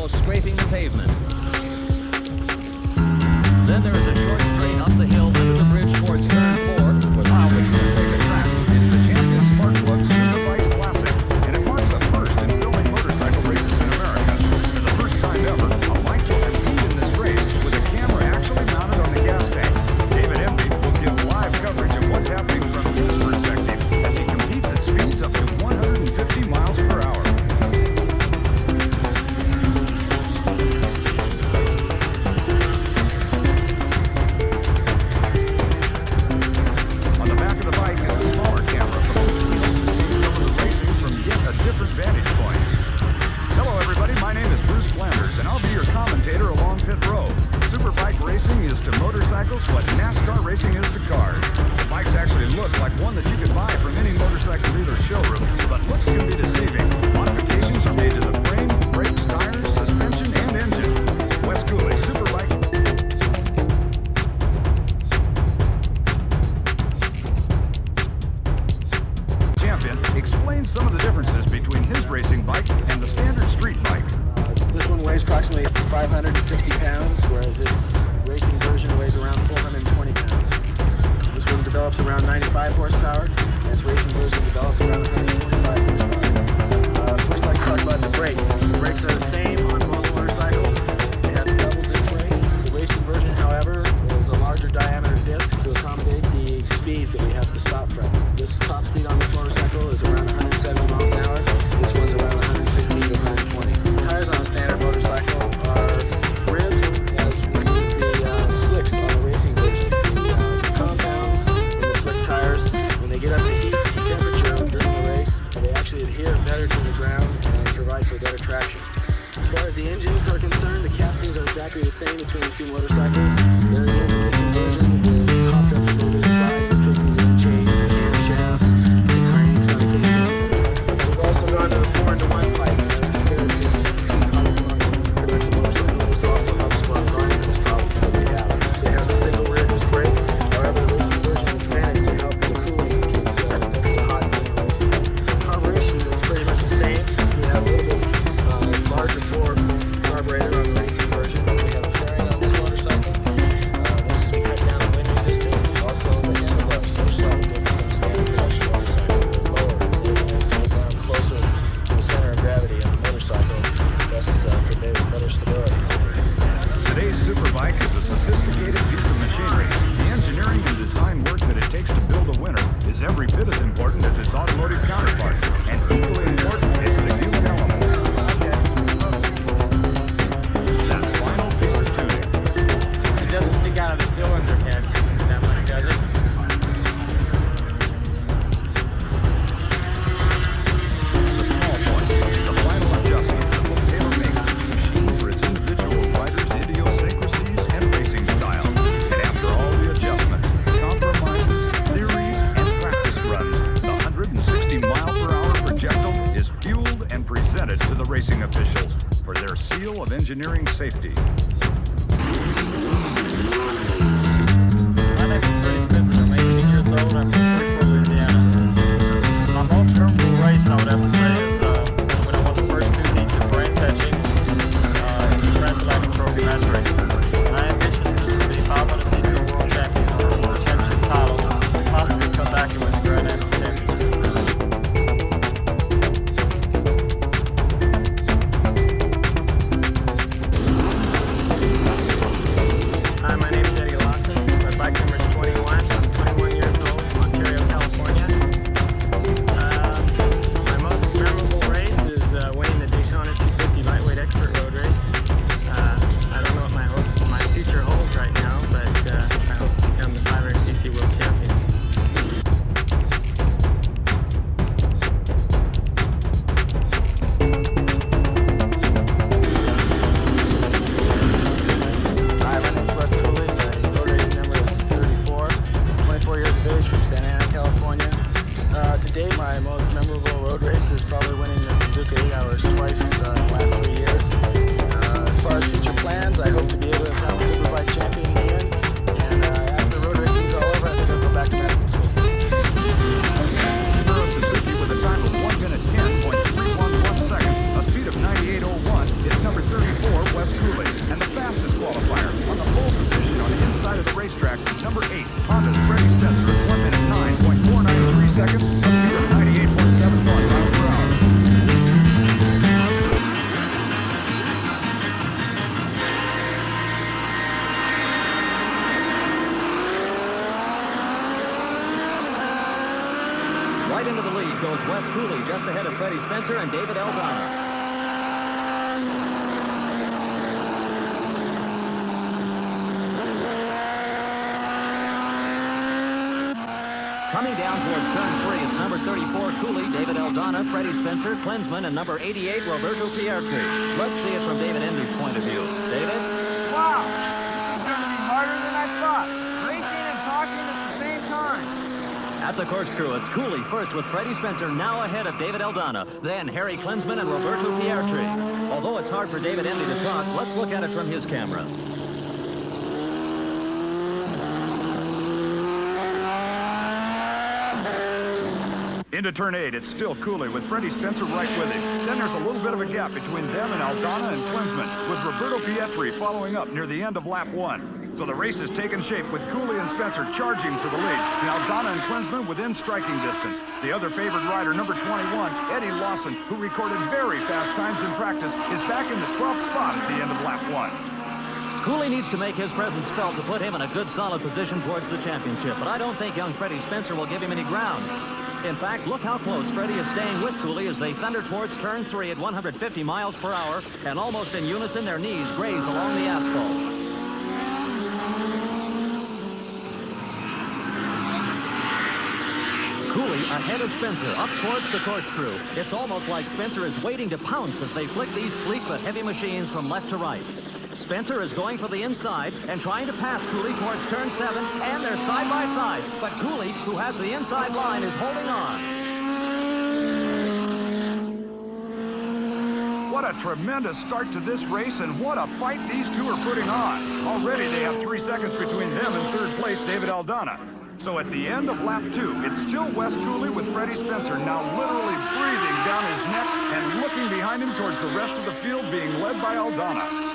almost scraping the pavement. Then there is a short straight up the hill under the bridge towards turn 4, where the track is the Champion Spark Plug Super Bike Classic, and it marks a first in filming motorcycle races in America. For the first time ever, a bike will compete in this race with a camera actually mounted on the gas tank. David Emby will give live coverage of what's happening from his perspective as he competes at speeds up to 150 miles per hour. On the back of the bike is a smaller camera from which we hope to see some of the racing from yet a different vantage point. Hello everybody, my name is Bruce Flanders and I'll be your commentator along pit road. Superbike racing is to motorcycles what NASCAR racing is to cars. The bikes actually look like one that you could buy from any motorcycle dealer showroom, but looks can be deceiving. Modifications are made to the frame, brakes, tires, suspension, and engine. Wes Cooley, Superbike champion, explains some of the differences between his racing bike and the standard street bike. This one weighs approximately 560 pounds, whereas its racing version weighs around 420 pounds. This one develops around 95 horsepower, and its racing version develops around 145 horsepower. First, I'd like to talk about the brakes. The brakes are the same on both motorcycles. They have double disc brakes. The racing version, however, is a larger diameter disc to accommodate the speeds that we have to stop from. This top speed on this motorcycle is around 170 miles an hour. This one's around 115 to 120. Tires on a standard motorcycle are ribbed as we use the slicks on the racing version. The compounds in the slick tires, when they get up to heat temperature during the race, they actually adhere better to the ground and provide for better traction. As far as the engines are concerned, the castings are exactly the same between the two motorcycles. The racing version is hopped up a little bit aside, the pistons and the chains, the camshafts, the cranks on occasion. We've also gone to the 4-into-1 pipe as compared to the 2-pipe production motorcycle. This also helps for running those problems that we have. It has a single rear disc brake. However, the racing version is managed to help with the cooling because it's a hot race. Carburation is pretty much the same. We have a little bit larger bore carburetor on the racing version. We have a fairing on this motorcycle. This is to cut down the wind resistance. Also, the handlebars are slightly different than standard production motorcycle. They're lower. They go down closer to the center of gravity on the motorcycle, thus for better stability. Today's Superbike is a sophisticated piece of machinery. The engineering and design work that it takes to build a winner is every bit as important as its automotive counterpart, and equally important is the human element. That final piece of tuning. It doesn't stick out of the cylinder head that much, does it? The small points, the final adjustments that will tailor-make the machine for its individual rider's idiosyncrasies and racing style. And after all the adjustments, compromises, theories, and practice runs, the 160-mile-per-hour projectile is fueled and presented to the racing officials for their seal of engineering safety. My name is Freddy Spencer. I'm 18 years old. I'm from Shreveport, Louisiana. My most memorable race, I would have to say, is when I won the first 2 heats of brain touching in the Transatlantic Trophy match race. My ambition is to be 500cc world champion or world championship title, possibly come back and win the Grand National Championship. Hi, my name is Eddie Lawson. My bike number is 21. I'm 21 years old from Ontario, California. My most memorable race is winning the Daytona 250 Lightweight Expert Road Race. I don't know what my future holds right now, but I hope to become the 500cc world champion. Hi, my name is Wes Cooley. My road racing number is 34. 24 years of age from Santa Ana, California. To date, my most memorable road race is probably winning the Suzuka 8 Hours twice in the last 3 years. As far as future plans, I hope to be able to become a Superbike champion again. And after road racing is all over, I think I'll go back to medical school. Suzuki with a time of 1 minute 10.311 seconds, a speed of 98.01, is number 34. Right into the lead goes Wes Cooley, just ahead of Freddie Spencer and David Aldana. Coming down towards turn 3 is number 34, Cooley, David Aldana, Freddie Spencer, Klinsman, and number 88, Roberto Pietri. Let's see it from David Endy's point of view. David? Wow, this is going to be harder than I thought. Racing and talking at the same time. At the corkscrew, it's Cooley first with Freddie Spencer now ahead of David Aldana. Then Harry Klinsman and Roberto Pietri. Although it's hard for David Endy to talk, let's look at it from his camera. Into turn 8, it's still Cooley with Freddie Spencer right with him. Then there's a little bit of a gap between them and Aldana and Klinsman, with Roberto Pietri following up near the end of lap 1. So the race has taken shape with Cooley and Spencer charging for the lead, and Aldana and Klinsman within striking distance. The other favored rider, number 21, Eddie Lawson, who recorded very fast times in practice, is back in the 12th spot at the end of lap 1. Cooley needs to make his presence felt to put him in a good, solid position towards the championship, but I don't think young Freddie Spencer will give him any ground. In fact, look how close Freddie is staying with Cooley as they thunder towards turn 3 at 150 miles per hour, and almost in unison, their knees graze along the asphalt. Cooley ahead of Spencer, up towards the corkscrew. It's almost like Spencer is waiting to pounce as they flick these sleek but heavy machines from left to right. Spencer is going for the inside and trying to pass Cooley towards turn 7, and they're side by side. But Cooley, who has the inside line, is holding on. What a tremendous start to this race, and what a fight these two are putting on. Already they have 3 seconds between them and third place David Aldana. So at the end of lap 2, it's still Wes Cooley with Freddie Spencer now literally breathing down his neck and looking behind him towards the rest of the field being led by Aldana.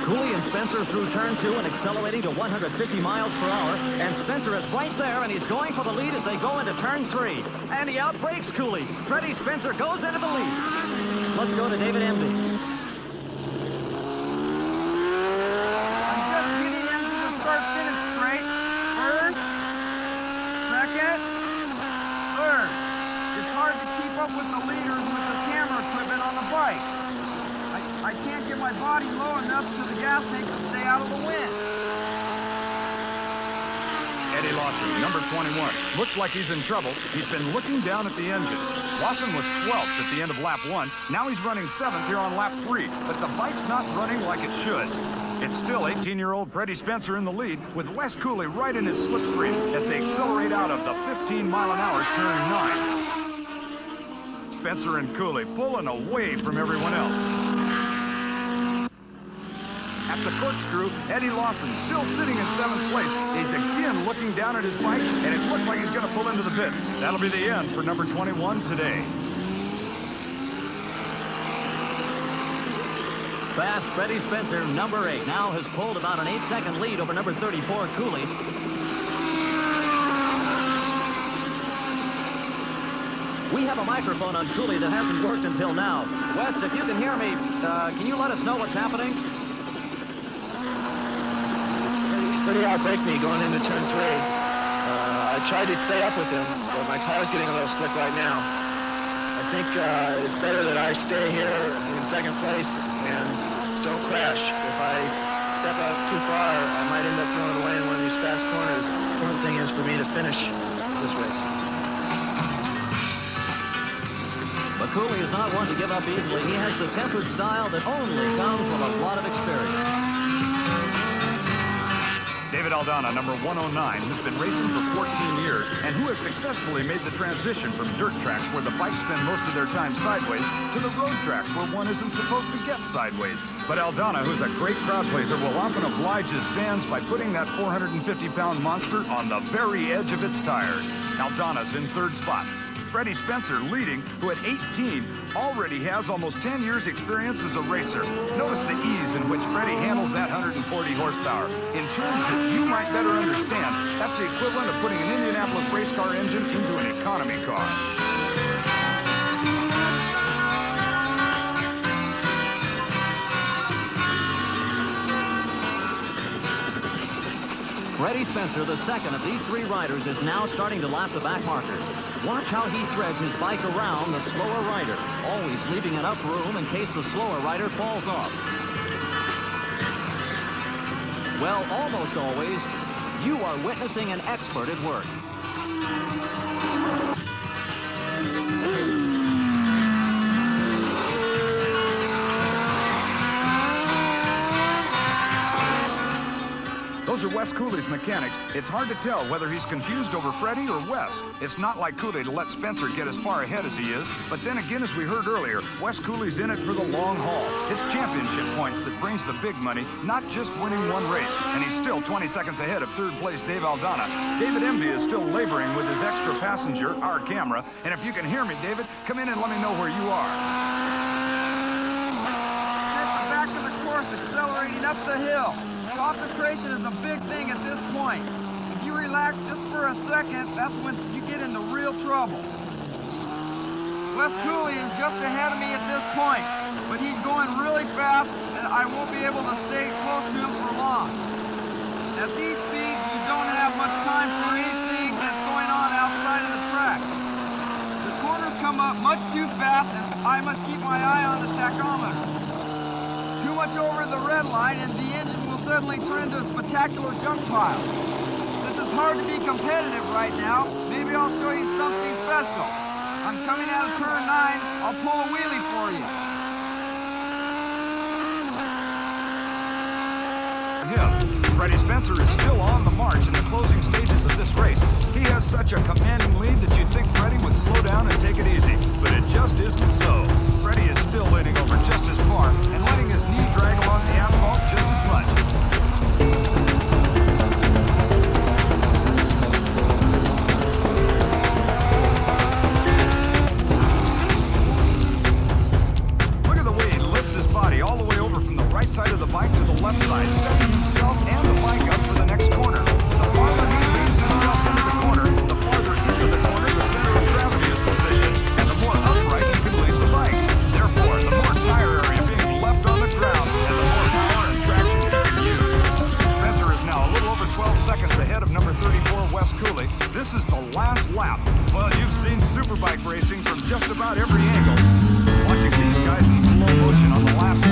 Cooley and Spencer through turn 2 and accelerating to 150 miles per hour. And Spencer is right there, and he's going for the lead as they go into turn 3. And he outbrakes Cooley. Freddie Spencer goes into the lead. Let's go to David Endy. I'm just getting into the start-finish straight. First, second, third. It's hard to keep up with the leaders with the camera equipment on the bike. I can't get my body low enough to the gas tank to stay out of the wind. Eddie Lawson, number 21, looks like he's in trouble. He's been looking down at the engine. Lawson was 12th at the end of lap 1. Now he's running 7th here on lap 3, but the bike's not running like it should. It's still 18-year-old Freddie Spencer in the lead, with Wes Cooley right in his slipstream as they accelerate out of the 15-mile-an-hour turn 9. Spencer and Cooley pulling away from everyone else. At the corkscrew, Eddie Lawson still sitting in 7th place. He's again looking down at his bike, and it looks like he's going to pull into the pits. That'll be the end for number 21 today. Fast Freddie Spencer, number 8, now has pulled about an 8-second lead over number 34, Cooley. We have a microphone on Cooley that hasn't worked until now. Wes, if you can hear me, can you let us know what's happening? Pretty outbreak me going into turn 3. I tried to stay up with him, but my tire's getting a little slick right now. I think it's better that I stay here in 2nd place and don't crash. If I step out too far, I might end up throwing away in one of these fast corners. The important thing is for me to finish this race. But Cooley is not one to give up easily. He has the tempered style that only comes from a lot of experience. David Aldana, number 109, has been racing for 14 years and who has successfully made the transition from dirt tracks where the bikes spend most of their time sideways to the road tracks where one isn't supposed to get sideways. But Aldana, who's a great crowd pleaser, will often oblige his fans by putting that 450-pound monster on the very edge of its tires. Aldana's in 3rd spot. Freddie Spencer leading, who at 18 already has almost 10 years experience as a racer. Notice the ease in which Freddie handles that 140 horsepower. In terms that you might better understand, that's the equivalent of putting an Indianapolis race car engine into an economy car. Freddie Spencer, the second of these three riders, is now starting to lap the back markers. Watch how he threads his bike around the slower rider, always leaving enough room in case the slower rider falls off. Well, almost always, you are witnessing an expert at work. Those are Wes Cooley's mechanics. It's hard to tell whether he's confused over Freddie or Wes. It's not like Cooley to let Spencer get as far ahead as he is, but then again, as we heard earlier, Wes Cooley's in it for the long haul. It's championship points that brings the big money, not just winning one race. And he's still 20 seconds ahead of third place Dave Aldana. David Emby is still laboring with his extra passenger, our camera. And if you can hear me, David, come in and let me know where you are. At the back of the course, accelerating up the hill. Concentration is a big thing at this point. If you relax just for a second, that's when you get into real trouble. Wes Cooley is just ahead of me at this point, but he's going really fast and I won't be able to stay close to him for long. At these speeds, you don't have much time for anything that's going on outside of the track. The corners come up much too fast and I must keep my eye on the tachometer. Too much over the red line and the engine will suddenly turn into a spectacular junk pile. Since it's hard to be competitive right now, maybe I'll show you something special. I'm coming out of turn 9, I'll pull a wheelie for you. Freddie Spencer is still on the march in the closing stages of this race. He has such a commanding lead that you'd think Freddie would slow down and take it easy, but it just isn't so. Freddie is still leading over just as far and letting his knee drag along the asphalt just as much. Look at the way he lifts his body all the way over from the right side of the bike to the left side, setting himself and the bike up for the next corner. The farther he leads himself into the corner, the farther into the corner the center of gravity is positioned, and the more upright he can lead the bike. Therefore, the more tire area being left on the ground, and the more power and traction he can use. Spencer is now a little over 12 seconds ahead of number 34, Wes Cooley. This is the last lap. Well, you've seen superbike racing from just about every angle. Watching these guys in slow motion on the last